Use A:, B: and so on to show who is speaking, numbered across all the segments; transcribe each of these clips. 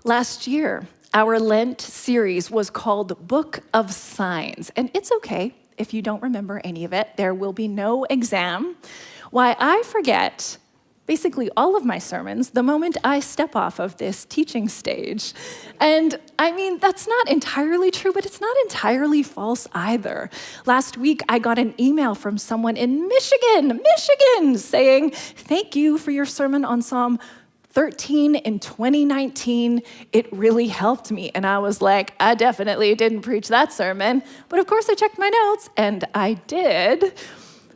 A: Last year, our Lent series was called Book of Signs, and it's okay if you don't remember any of it. There will be no exam. Why, I forget basically all of my sermons the moment I step off of this teaching stage. And I mean, that's not entirely true, but it's not entirely false either. Last week, I got an email from someone in Michigan, saying, "Thank you for your sermon on Psalm 13 in 2019, it really helped me." And I was like, I definitely didn't preach that sermon. But of course I checked my notes, and I did.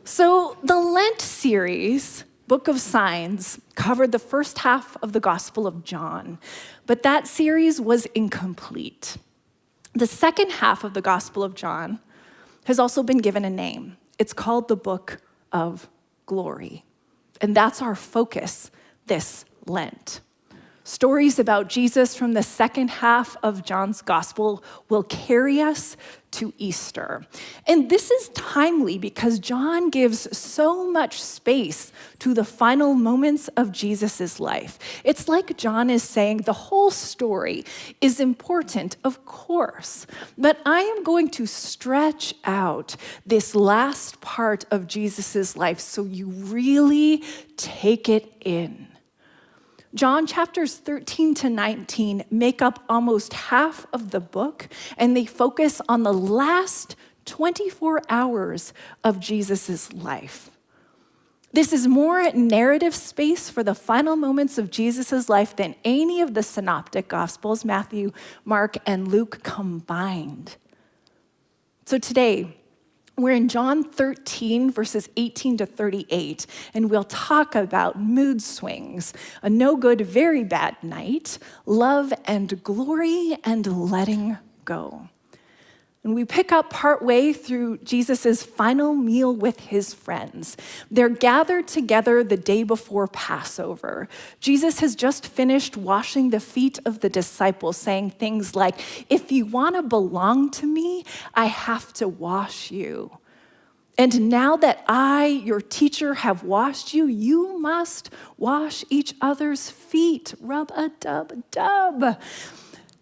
A: So the Lent series, Book of Signs, covered the first half of the Gospel of John. But that series was incomplete. The second half of the Gospel of John has also been given a name. It's called the Book of Glory. And that's our focus this Lent. Stories about Jesus from the second half of John's gospel will carry us to Easter. And this is timely because John gives so much space to the final moments of Jesus' life. It's like John is saying the whole story is important, of course, but I am going to stretch out this last part of Jesus' life so you really take it in. John chapters 13 to 19 make up almost half of the book, and they focus on the last 24 hours of Jesus' life. This is more narrative space for the final moments of Jesus' life than any of the synoptic gospels, Matthew, Mark, and Luke combined. So today, we're in John 13, verses 18 to 38, and we'll talk about mood swings, a no good, very bad night, love and glory, and letting go. And we pick up partway through Jesus' final meal with his friends. They're gathered together the day before Passover. Jesus has just finished washing the feet of the disciples, saying things like, "If you want to belong to me, I have to wash you. And now that I, your teacher, have washed you, you must wash each other's feet." Rub-a-dub-dub.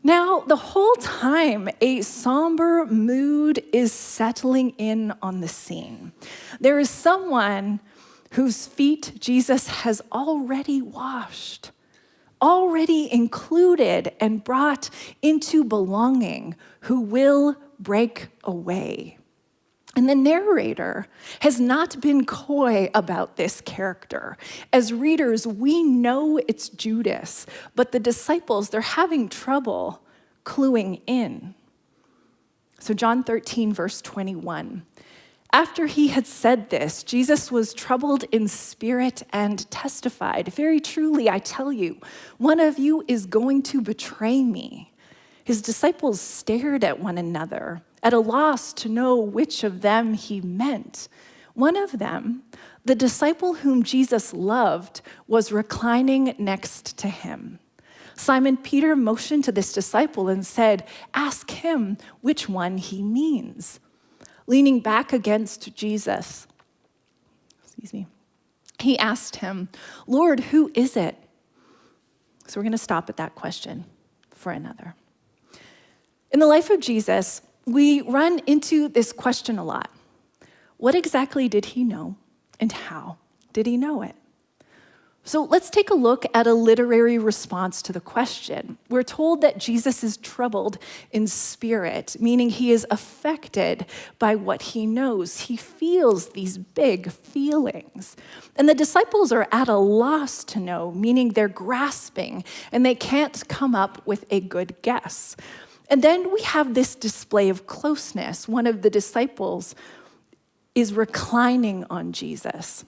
A: Now, the whole time, a somber mood is settling in on the scene. There is someone whose feet Jesus has already washed, already included and brought into belonging, who will break away. And the narrator has not been coy about this character. As readers, we know it's Judas, but the disciples, they're having trouble cluing in. So John 13, verse 21. After he had said this, Jesus was troubled in spirit and testified, "Very truly, I tell you, one of you is going to betray me." His disciples stared at one another, at a loss to know which of them he meant. One of them, the disciple whom Jesus loved, was reclining next to him. Simon Peter motioned to this disciple and said, "Ask him which one he means." Leaning back against Jesus, he asked him, "Lord, who is it?" So we're going to stop at that question for another. In the life of Jesus, we run into this question a lot. What exactly did he know, and how did he know it? So let's take a look at a literary response to the question. We're told that Jesus is troubled in spirit, meaning he is affected by what he knows. He feels these big feelings. And the disciples are at a loss to know, meaning they're grasping, and they can't come up with a good guess. And then we have this display of closeness. One of the disciples is reclining on Jesus.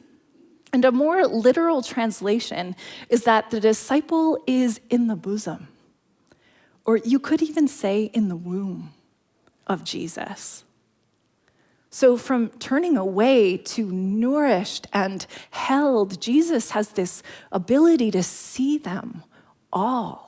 A: And a more literal translation is that the disciple is in the bosom, or you could even say in the womb of Jesus. So from turning away to nourished and held, Jesus has this ability to see them all.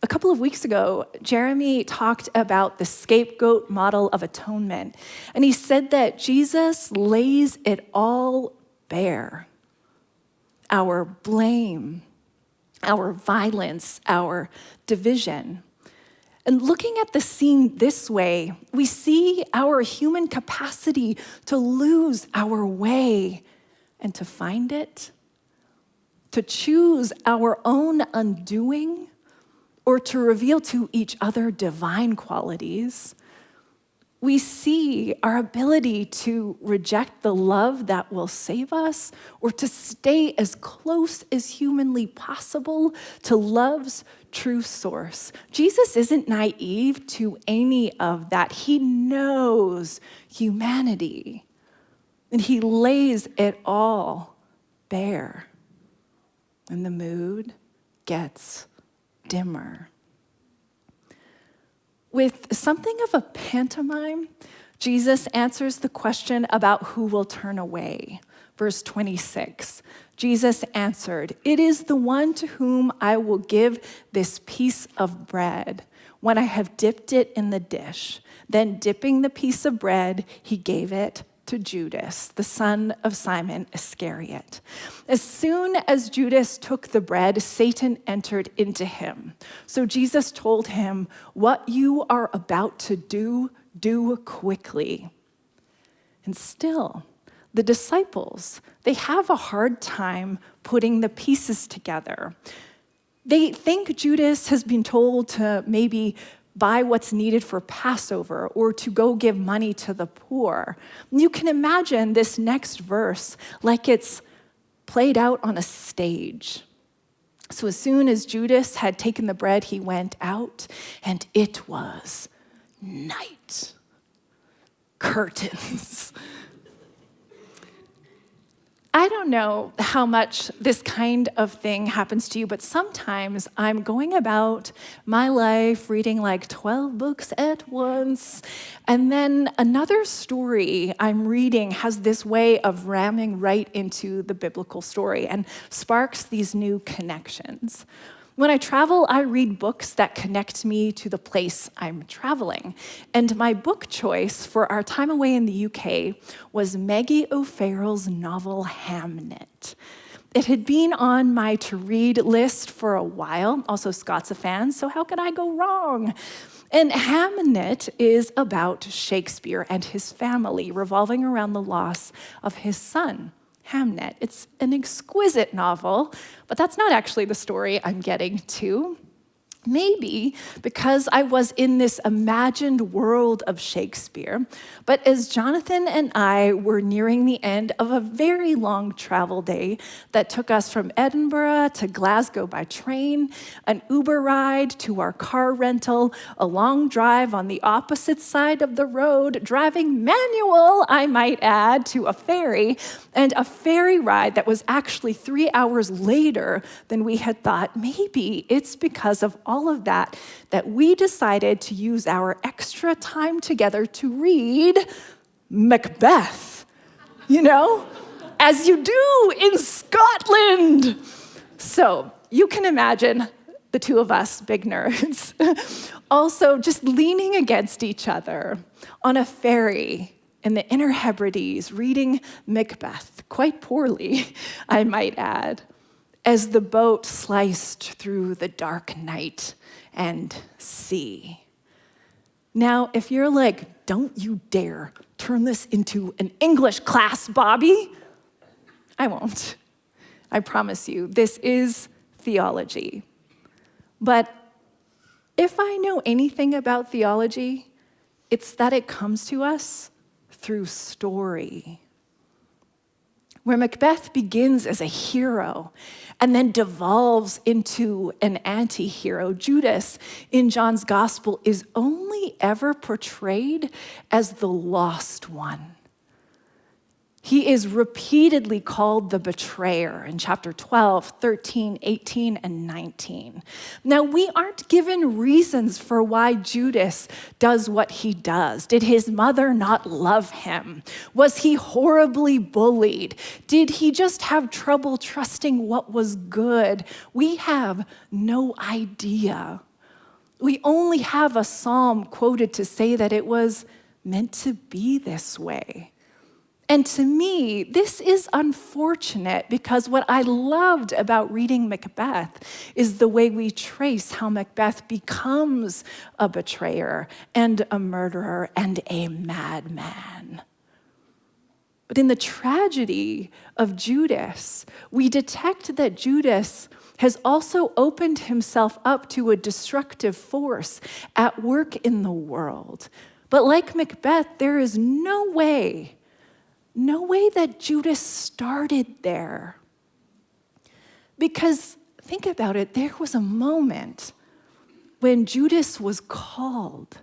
A: A couple of weeks ago, Jeremy talked about the scapegoat model of atonement, and he said that Jesus lays it all bare. Our blame, our violence, our division. And looking at the scene this way, we see our human capacity to lose our way and to find it, to choose our own undoing, or to reveal to each other divine qualities. We see our ability to reject the love that will save us, or to stay as close as humanly possible to love's true source. Jesus isn't naive to any of that. He knows humanity, and he lays it all bare. And the mood gets dimmer. With something of a pantomime, Jesus answers the question about who will turn away. Verse 26, Jesus answered, "It is the one to whom I will give this piece of bread when I have dipped it in the dish." Then dipping the piece of bread, he gave it to Judas, the son of Simon Iscariot. As soon as Judas took the bread, Satan entered into him. So Jesus told him, "What you are about to do, do quickly." And still, the disciples, they have a hard time putting the pieces together. They think Judas has been told to maybe buy what's needed for Passover or to go give money to the poor. You can imagine this next verse like it's played out on a stage. So as soon as Judas had taken the bread, he went out, and it was night. Curtains. I don't know how much this kind of thing happens to you, but sometimes I'm going about my life reading like 12 books at once, and then another story I'm reading has this way of ramming right into the biblical story and sparks these new connections. When I travel, I read books that connect me to the place I'm traveling. And my book choice for our time away in the UK was Maggie O'Farrell's novel Hamnet. It had been on my to-read list for a while. Also, Scott's a fan, so how could I go wrong? And Hamnet is about Shakespeare and his family, revolving around the loss of his son, Hamnet. It's an exquisite novel, but that's not actually the story I'm getting to. Maybe because I was in this imagined world of Shakespeare, but as Jonathan and I were nearing the end of a very long travel day that took us from Edinburgh to Glasgow by train, an Uber ride to our car rental, a long drive on the opposite side of the road, driving manual, I might add, to a ferry, and a ferry ride that was actually 3 hours later than we had thought. Maybe it's because of all of that we decided to use our extra time together to read Macbeth, as you do in Scotland. So you can imagine the two of us, big nerds, also just leaning against each other on a ferry in the Inner Hebrides, reading Macbeth, quite poorly, I might add, as the boat sliced through the dark night and sea. Now, if you're like, don't you dare turn this into an English class, Bobby, I won't. I promise you, this is theology. But if I know anything about theology, it's that it comes to us through story. Where Macbeth begins as a hero and then devolves into an anti-hero, Judas in John's gospel is only ever portrayed as the lost one. He is repeatedly called the betrayer in chapter 12, 13, 18, and 19. Now, we aren't given reasons for why Judas does what he does. Did his mother not love him? Was he horribly bullied? Did he just have trouble trusting what was good? We have no idea. We only have a psalm quoted to say that it was meant to be this way. And to me, this is unfortunate because what I loved about reading Macbeth is the way we trace how Macbeth becomes a betrayer and a murderer and a madman. But in the tragedy of Judas, we detect that Judas has also opened himself up to a destructive force at work in the world. But like Macbeth, there is no way that Judas started there. Because think about it, there was a moment when Judas was called.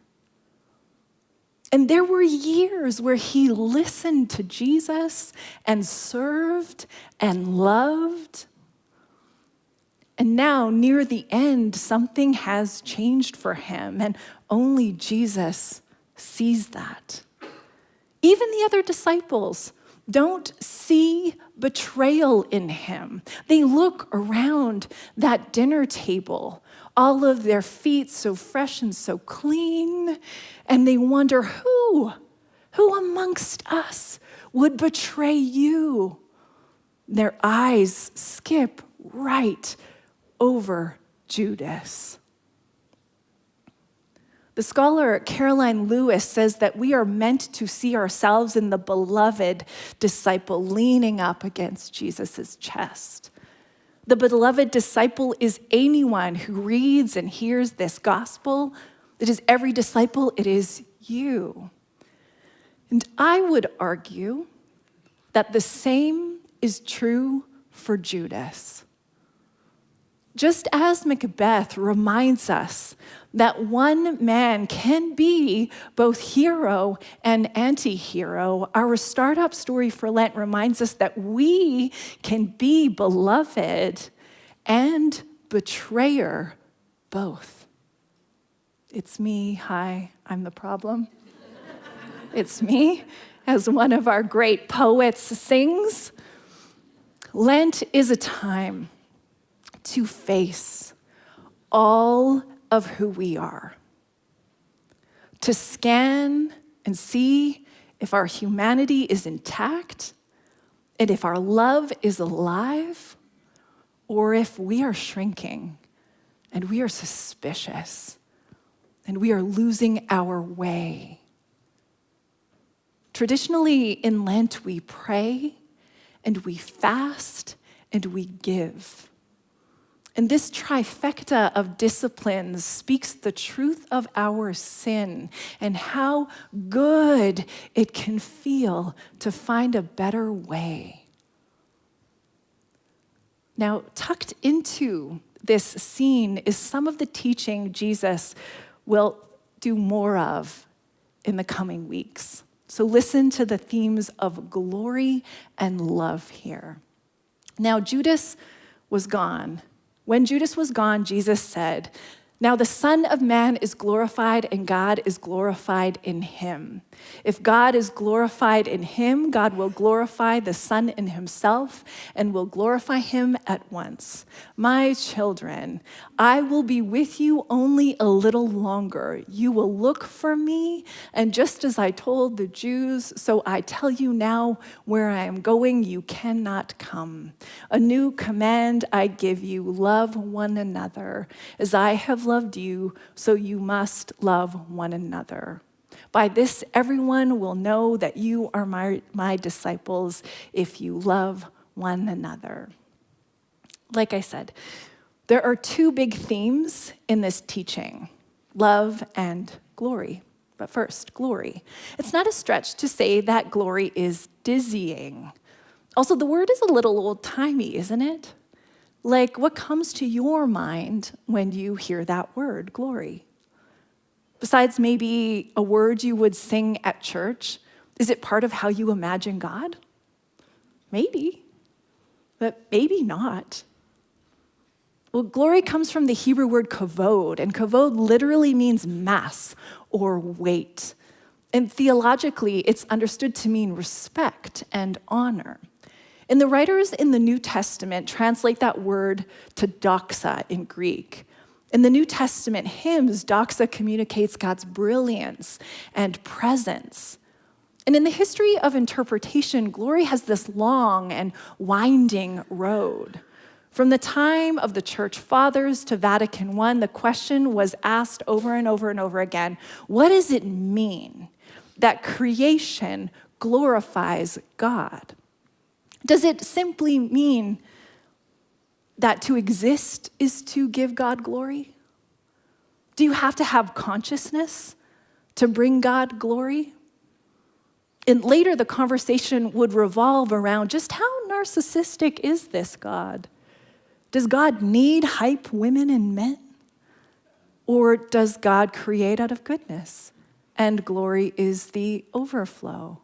A: And there were years where he listened to Jesus and served and loved. And now, near the end, something has changed for him, and only Jesus sees that. Even the other disciples don't see betrayal in him. They look around that dinner table, all of their feet so fresh and so clean, and they wonder, who amongst us would betray you? Their eyes skip right over Judas. The scholar Caroline Lewis says that we are meant to see ourselves in the beloved disciple leaning up against Jesus' chest. The beloved disciple is anyone who reads and hears this gospel. It is every disciple, it is you. And I would argue that the same is true for Judas. Just as Macbeth reminds us that one man can be both hero and anti-hero, our startup story for Lent reminds us that we can be beloved and betrayer both. It's me, hi, I'm the problem. It's me, as one of our great poets sings. Lent is a time to face all of who we are, to scan and see if our humanity is intact and if our love is alive, or if we are shrinking and we are suspicious and we are losing our way. Traditionally in Lent, we pray and we fast and we give. And this trifecta of disciplines speaks the truth of our sin and how good it can feel to find a better way. Now, tucked into this scene is some of the teaching Jesus will do more of in the coming weeks. So listen to the themes of glory and love here. Now, Judas was gone. When Judas was gone, Jesus said, "Now the Son of Man is glorified and God is glorified in him. If God is glorified in him, God will glorify the Son in himself and will glorify him at once. My children, I will be with you only a little longer. You will look for me, and just as I told the Jews, so I tell you now, where I am going, you cannot come. A new command I give you, love one another. As I have loved you, so you must love one another. By this, everyone will know that you are my disciples if you love one another." Like I said, there are two big themes in this teaching, love and glory. But first, glory. It's not a stretch to say that glory is dizzying. Also, the word is a little old-timey, isn't it? Like, what comes to your mind when you hear that word, glory? Besides maybe a word you would sing at church, is it part of how you imagine God? Maybe, but maybe not. Well, glory comes from the Hebrew word kavod, and kavod literally means mass or weight. And theologically, it's understood to mean respect and honor. And the writers in the New Testament translate that word to doxa in Greek. In the New Testament hymns, doxa communicates God's brilliance and presence. And in the history of interpretation, glory has this long and winding road. From the time of the Church Fathers to Vatican I, the question was asked over and over and over again, what does it mean that creation glorifies God? Does it simply mean that to exist is to give God glory? Do you have to have consciousness to bring God glory? And later, the conversation would revolve around just how narcissistic is this God? Does God need hype women and men? Or does God create out of goodness and glory is the overflow?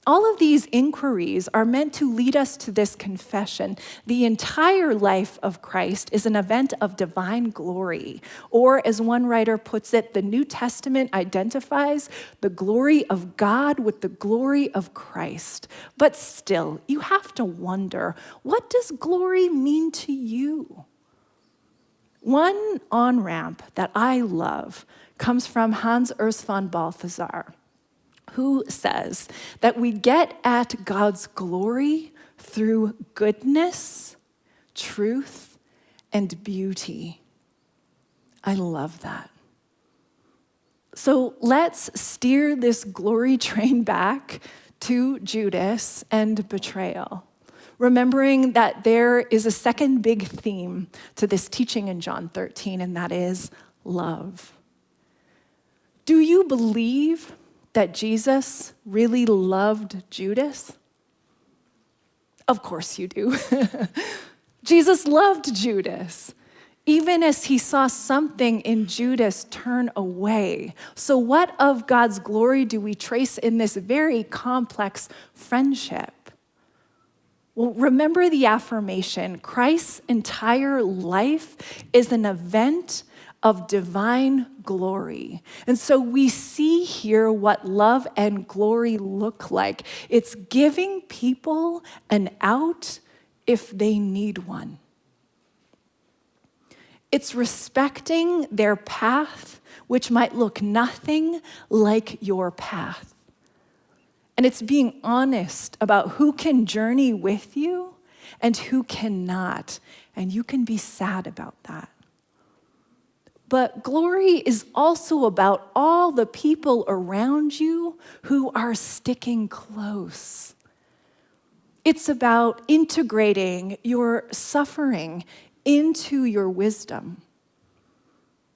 A: All of these inquiries are meant to lead us to this confession. The entire life of Christ is an event of divine glory. Or, as one writer puts it, the New Testament identifies the glory of God with the glory of Christ. But still, you have to wonder, what does glory mean to you? One on-ramp that I love comes from Hans Urs von Balthasar, who says that we get at God's glory through goodness, truth, and beauty. I love that. So let's steer this glory train back to Judas and betrayal, remembering that there is a second big theme to this teaching in John 13, and that is love. Do you believe that Jesus really loved Judas? Of course you do. Jesus loved Judas, even as he saw something in Judas turn away. So what of God's glory do we trace in this very complex friendship? Well, remember the affirmation, Christ's entire life is an event of divine glory. And so we see here what love and glory look like. It's giving people an out if they need one. It's respecting their path, which might look nothing like your path. And it's being honest about who can journey with you and who cannot. And you can be sad about that. But glory is also about all the people around you who are sticking close. It's about integrating your suffering into your wisdom.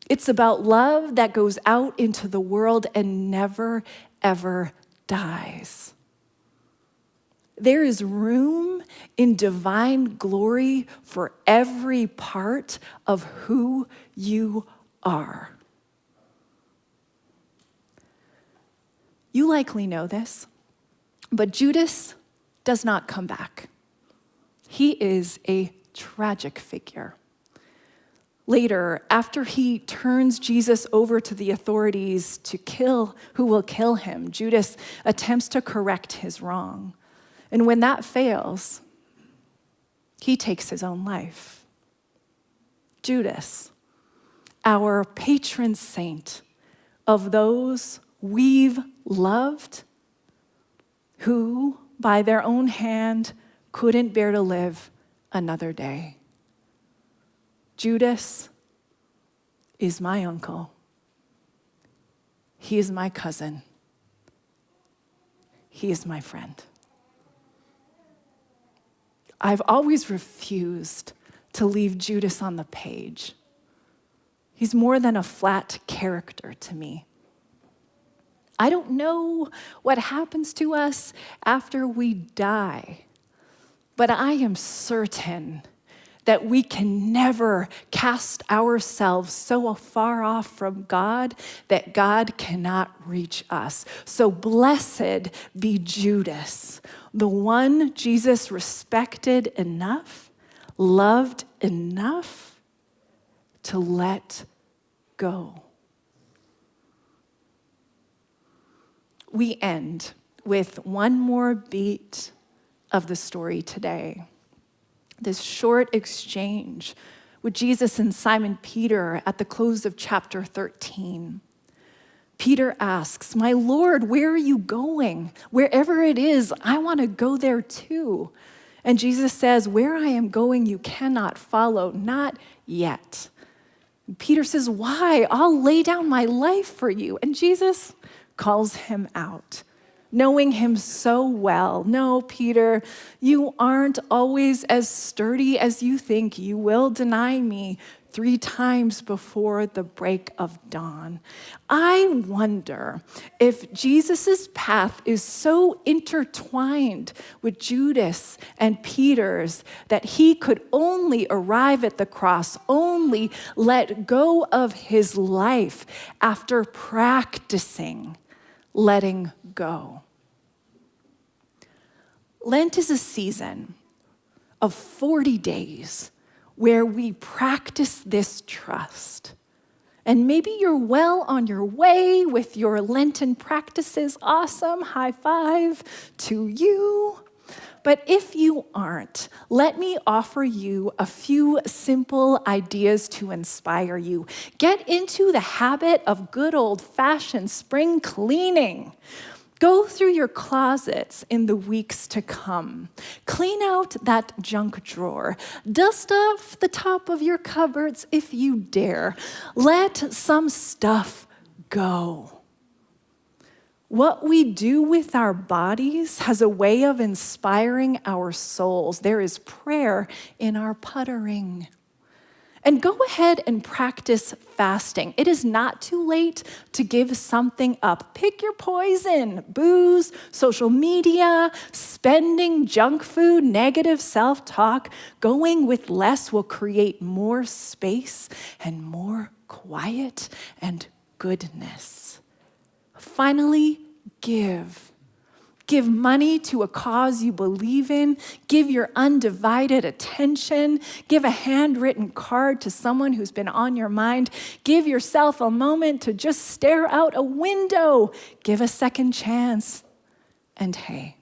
A: It's about love that goes out into the world and never, ever dies. There is room in divine glory for every part of who you are. You likely know this, but Judas does not come back. He is a tragic figure. Later, after he turns Jesus over to the authorities who will kill him, Judas attempts to correct his wrong. And when that fails, he takes his own life. Judas, our patron saint of those we've loved, who by their own hand couldn't bear to live another day. Judas is my uncle. He is my cousin. He is my friend. I've always refused to leave Judas on the page. He's more than a flat character to me. I don't know what happens to us after we die, but I am certain that we can never cast ourselves so far off from God that God cannot reach us. So blessed be Judas, the one Jesus respected enough, loved enough to let go. We end with one more beat of the story today. This short exchange with Jesus and Simon Peter at the close of chapter 13. Peter asks, "My Lord, where are you going? Wherever it is, I want to go there too." And Jesus says, "Where I am going, you cannot follow, not yet." Peter says, "Why? I'll lay down my life for you." And Jesus calls him out, knowing him so well. "No, Peter, you aren't always as sturdy as you think. You will deny me 3 times before the break of dawn." I wonder if Jesus' path is so intertwined with Judas and Peter's that he could only arrive at the cross, only let go of his life after practicing letting go. Lent is a season of 40 days where we practice this trust. And maybe you're well on your way with your Lenten practices. Awesome, high five to you. But if you aren't, let me offer you a few simple ideas to inspire you. Get into the habit of good old-fashioned spring cleaning. Go through your closets in the weeks to come. Clean out that junk drawer. Dust off the top of your cupboards if you dare. Let some stuff go. What we do with our bodies has a way of inspiring our souls. There is prayer in our puttering. And go ahead and practice fasting. It is not too late to give something up. Pick your poison: booze, social media, spending, junk food, negative self-talk. Going with less will create more space and more quiet and goodness. Finally, give. Give money to a cause you believe in. Give your undivided attention. Give a handwritten card to someone who's been on your mind. Give yourself a moment to just stare out a window. Give a second chance. And hey,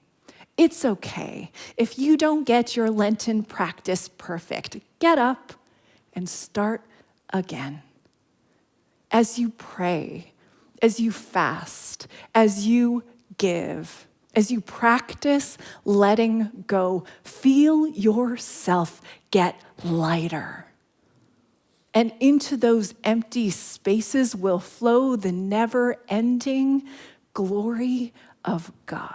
A: it's okay if you don't get your Lenten practice perfect. Get up and start again. As you pray, as you fast, as you give, as you practice letting go, feel yourself get lighter. And into those empty spaces will flow the never-ending glory of God.